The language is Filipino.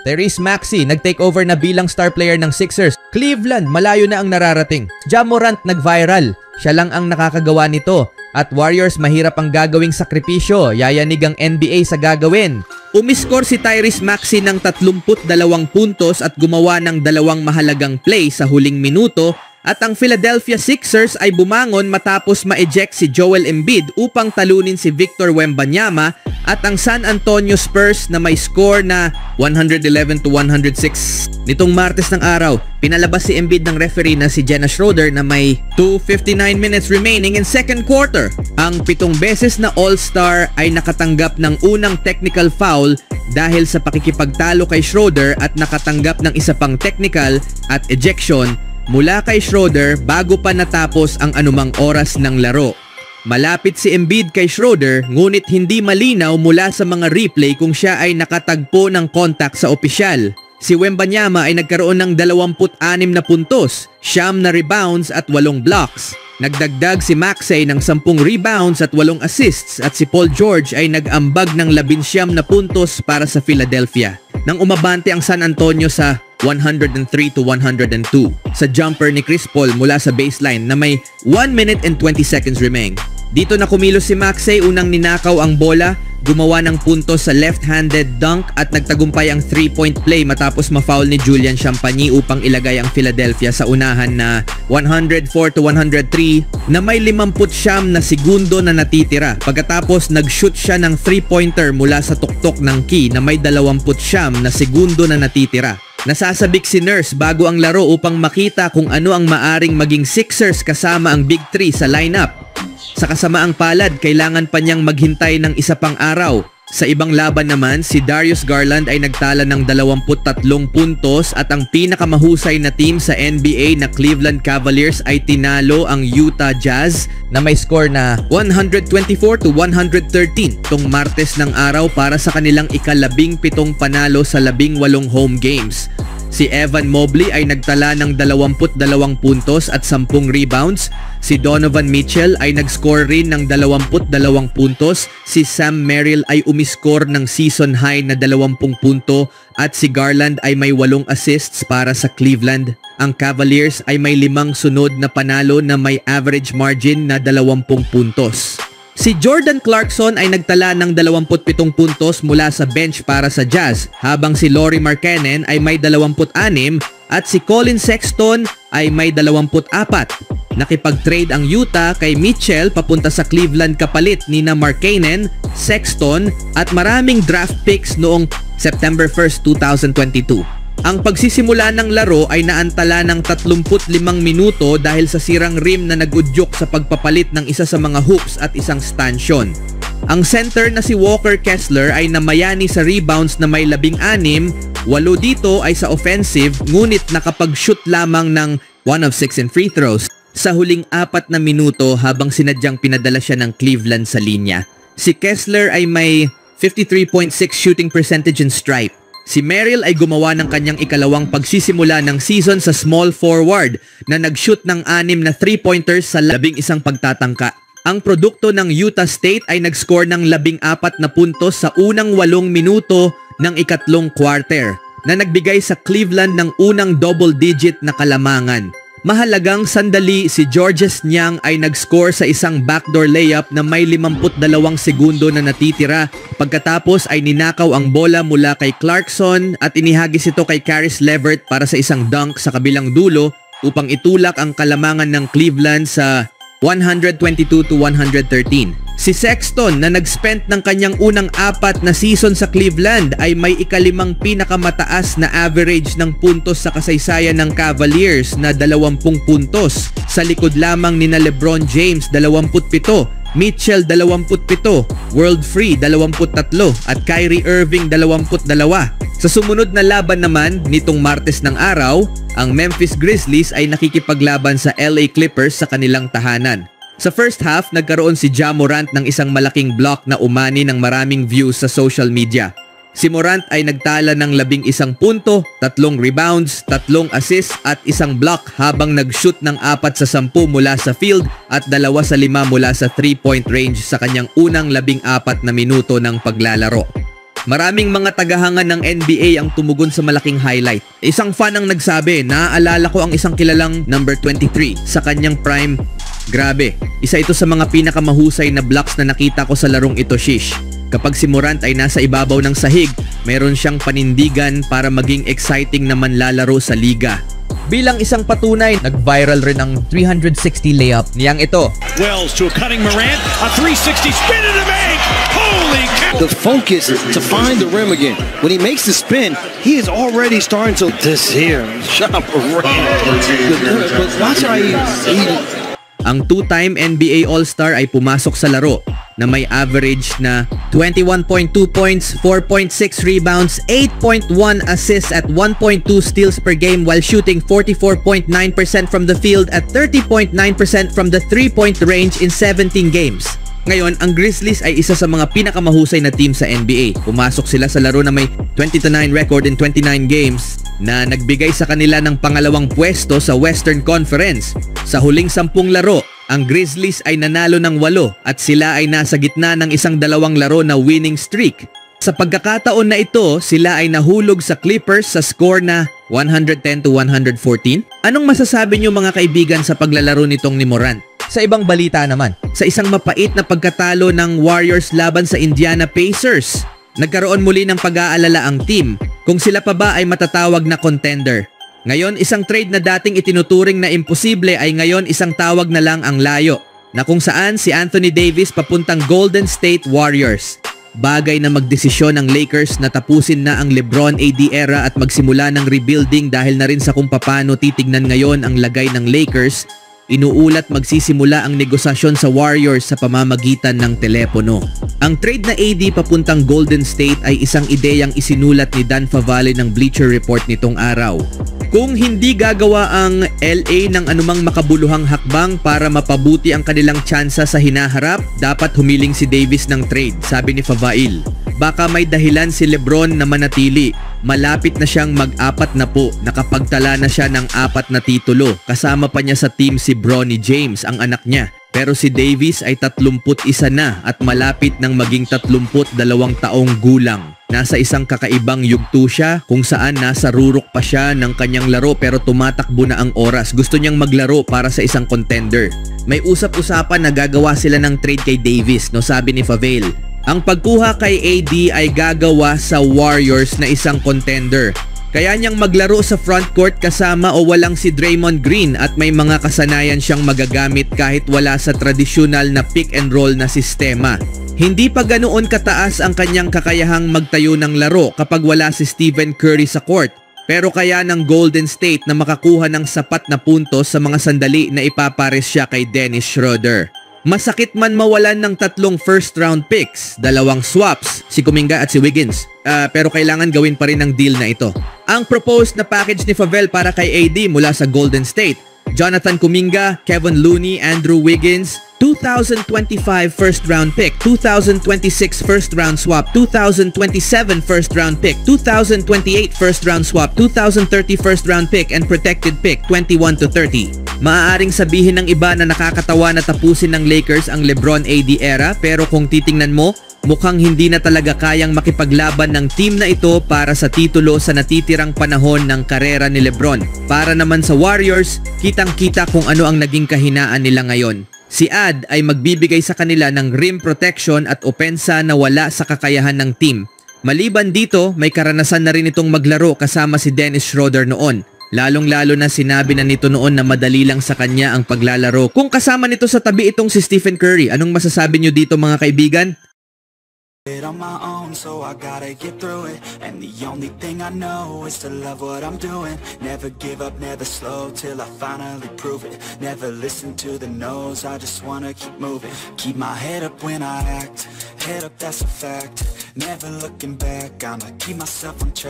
Tyrese Maxey nag-take over na bilang star player ng Sixers. Cleveland, malayo na ang nararating. Ja Morant nag-viral. Siya lang ang nakakagawa nito. At Warriors, mahirap ang gagawing sakripisyo. Yayanig ang NBA sa gagawin. Umiskor si Tyrese Maxey ng 32 puntos at gumawa ng 2 mahalagang play sa huling minuto. At ang Philadelphia Sixers ay bumangon matapos ma-eject si Joel Embiid upang talunin si Victor Wembanyama, at ang San Antonio Spurs na may score na 111-106. Nitong Martes ng araw, pinalabas si Embiid ng referee na si Jenna Schroeder na may 2:59 minutes remaining in second quarter. Ang 7 beses na All-Star ay nakatanggap ng unang technical foul dahil sa pakikipagtalo kay Schroeder at nakatanggap ng isa pang technical at ejection mula kay Schroeder bago pa natapos ang anumang oras ng laro. Malapit si Embiid kay Schroeder, ngunit hindi malinaw mula sa mga replay kung siya ay nakatagpo ng contact sa opisyal. Si Wembanyama ay nagkaroon ng 26 na puntos, 9 na rebounds at 8 blocks. Nagdagdag si Maxey ng 10 rebounds at 8 assists, at si Paul George ay nag-ambag ng 19 na puntos para sa Philadelphia. Nang umabante ang San Antonio sa 103-102 sa jumper ni Chris Paul mula sa baseline na may 1 minute and 20 seconds remaining. Dito na kumilos si Maxey, unang ninakaw ang bola, gumawa ng puntos sa left-handed dunk at nagtagumpay ang 3-point play matapos ma-foul ni Julian Champagny upang ilagay ang Philadelphia sa unahan na 104-103 na may 59 na segundo na natitira. Pagkatapos nag-shoot siya ng 3-pointer mula sa tuktok ng key na may 29 na segundo na natitira. Nasasabik si Nurse bago ang laro upang makita kung ano ang maaring maging Sixers kasama ang Big 3 sa lineup. Sa kasamaang palad, kailangan pa niyang maghintay ng isa pang araw. Sa ibang laban naman, si Darius Garland ay nagtala ng 23 puntos at ang pinakamahusay na team sa NBA na Cleveland Cavaliers ay tinalo ang Utah Jazz na may score na 124-113 tong Martes ng araw para sa kanilang ika-17 panalo sa 18 home games. Si Evan Mobley ay nagtala ng 22 puntos at 10 rebounds. Si Donovan Mitchell ay nag-score rin ng 22 puntos. Si Sam Merrill ay umiskor ng season high na 20 punto at si Garland ay may 8 assists para sa Cleveland. Ang Cavaliers ay may 5 sunod na panalo na may average margin na 20 puntos. Si Jordan Clarkson ay nagtala ng 27 puntos mula sa bench para sa Jazz, habang si Lauri Markkanen ay may 26 at si Colin Sexton ay may 24. Nakipag-trade ang Utah kay Mitchell papunta sa Cleveland kapalit nina Markkanen, Sexton at maraming draft picks noong September 1, 2022. Ang pagsisimula ng laro ay naantala ng 35 minuto dahil sa sirang rim na nagudyok sa pagpapalit ng isa sa mga hoops at isang stanchion. Ang center na si Walker Kessler ay namayani sa rebounds na may 16, 8 dito ay sa offensive, ngunit nakapag-shoot lamang ng 1 of 6 in free throws sa huling 4 na minuto habang sinadyang pinadala siya ng Cleveland sa linya. Si Kessler ay may 53.6 shooting percentage in stripe. Si Merrill ay gumawa ng kanyang ikalawang pagsisimula ng season sa small forward na nag-shoot ng 6 na 3-pointers sa 11 pagtatangka. Ang produkto ng Utah State ay nag-score ng 14 na puntos sa unang 8 minuto ng ikatlong quarter na nagbigay sa Cleveland ng unang double-digit na kalamangan. Mahalagang sandali, si Georges Niang ay nag-score sa isang backdoor layup na may 52 segundo na natitira. Pagkatapos ay ninakaw ang bola mula kay Clarkson at inihagis ito kay Caris LeVert para sa isang dunk sa kabilang dulo upang itulak ang kalamangan ng Cleveland sa 122-113. Si Sexton na nag-spent ng kanyang unang 4 na season sa Cleveland ay may ika-5 pinakamataas na average ng puntos sa kasaysayan ng Cavaliers na 20 puntos. Sa likod lamang nina LeBron James 27, Mitchell 27, World Free 23 at Kyrie Irving 22. Sa sumunod na laban naman nitong Martes ng araw, ang Memphis Grizzlies ay nakikipaglaban sa LA Clippers sa kanilang tahanan. Sa first half, nagkaroon si Ja Morant ng isang malaking block na umani ng maraming views sa social media. Si Morant ay nagtala ng 11 punto, 3 rebounds, 3 assists at 1 block habang nag-shoot ng 4 sa 10 mula sa field at 2 sa 5 mula sa 3-point range sa kanyang unang 14 na minuto ng paglalaro. Maraming mga tagahanga ng NBA ang tumugon sa malaking highlight. Isang fan ang nagsabi, naaalala ko ang isang kilalang number 23 sa kanyang prime. Grabe, isa ito sa mga pinakamahusay na blocks na nakita ko sa larong ito, shish. Kapag si Morant ay nasa ibabaw ng sahig, meron siyang panindigan para maging exciting na manlalaro sa liga. Bilang isang patunay, nag-viral rin ang 360 layup niyang ito. Wells to a cutting Morant, a 360 spin in the bank. Holy cow! The focus to find the rim again. When he makes the spin, he is already starting to this here. Shot Morant. But watch how he ang two-time NBA All-Star ay pumasok sa laro na may average na 21.2 points, 4.6 rebounds, 8.1 assists at 1.2 steals per game while shooting 44.9% from the field at 30.9% from the 3-point range in 17 games. Ngayon, ang Grizzlies ay isa sa mga pinakamahusay na team sa NBA. Pumasok sila sa laro na may 20-9 record in 29 games na nagbigay sa kanila ng pangalawang pwesto sa Western Conference. Sa huling 10 laro, ang Grizzlies ay nanalo ng 8 at sila ay nasa gitna ng isang 2 laro na winning streak. Sa pagkakataon na ito, sila ay nahulog sa Clippers sa score na 110-114. Anong masasabi niyo mga kaibigan sa paglalaro nitong ni Morant? Sa ibang balita naman, sa isang mapait na pagkatalo ng Warriors laban sa Indiana Pacers, nagkaroon muli ng pag-aalala ang team kung sila pa ba ay matatawag na contender. Ngayon, isang trade na dating itinuturing na imposible ay ngayon isang tawag na lang ang layo, na kung saan si Anthony Davis papuntang Golden State Warriors. Bagay na magdesisyon ang Lakers na tapusin na ang LeBron AD era at magsimula ng rebuilding dahil na rin sa kung paano titignan ngayon ang lagay ng Lakers. Inuulat magsisimula ang negosasyon sa Warriors sa pamamagitan ng telepono. Ang trade na AD papuntang Golden State ay isang ideyang isinulat ni Dan Favale ng Bleacher Report nitong araw. Kung hindi gagawa ang LA ng anumang makabuluhang hakbang para mapabuti ang kanilang tsansa sa hinaharap, dapat humiling si Davis ng trade, sabi ni Favail. Baka may dahilan si LeBron na manatili. Malapit na siyang mag-4 na po, nakapagtala na siya ng 4 na titulo. Kasama pa niya sa team si Bronny James, ang anak niya. Pero si Davis ay 31 na at malapit nang maging 32 taong gulang. Nasa isang kakaibang yugto siya kung saan nasa rurok pa siya ng kanyang laro pero tumatakbo na ang oras. Gusto niyang maglaro para sa isang contender. May usap-usapan na gagawa sila ng trade kay Davis, no, sabi ni Favale. Ang pagkuha kay AD ay gagawa sa Warriors na isang contender. Kaya niyang maglaro sa frontcourt kasama o walang si Draymond Green at may mga kasanayan siyang magagamit kahit wala sa tradisyonal na pick and roll na sistema. Hindi pa ganoon kataas ang kanyang kakayahang magtayo ng laro kapag wala si Stephen Curry sa court. Pero kaya ng Golden State na makakuha ng sapat na puntos sa mga sandali na ipapares siya kay Dennis Schroeder. Masakit man mawalan ng 3 first round picks, 2 swaps, si Kuminga at si Wiggins. Pero kailangan gawin pa rin ang deal na ito. Ang proposed na package ni Favale para kay AD mula sa Golden State: Jonathan Kuminga, Kevin Looney, Andrew Wiggins, 2025 first round pick, 2026 first round swap, 2027 first round pick, 2028 first round swap, 2030 first round pick, and protected pick 21 to 30. Maaaring sabihin ng iba na nakakatawa na tapusin ng Lakers ang LeBron AD era, pero kung titingnan mo, mukhang hindi na talaga kayang makipaglaban ng team na ito para sa titulo sa natitirang panahon ng karera ni LeBron. Para naman sa Warriors, kitang-kita kung ano ang naging kahinaan nila ngayon. Si Ad ay magbibigay sa kanila ng rim protection at opensa na wala sa kakayahan ng team. Maliban dito, may karanasan na rin itong maglaro kasama si Dennis Schroeder noon. Lalong-lalo na sinabi na nito noon na madali lang sa kanya ang paglalaro. Kung kasama nito sa tabi itong si Stephen Curry, anong masasabi nyo dito mga kaibigan? On my own, so I gotta get through it. And the only thing I know is to love what I'm doing. Never give up, never slow, till I finally prove it. Never listen to the no's, I just wanna keep moving. Keep my head up when I act, head up, that's a fact. Never looking back, I'ma keep myself on track.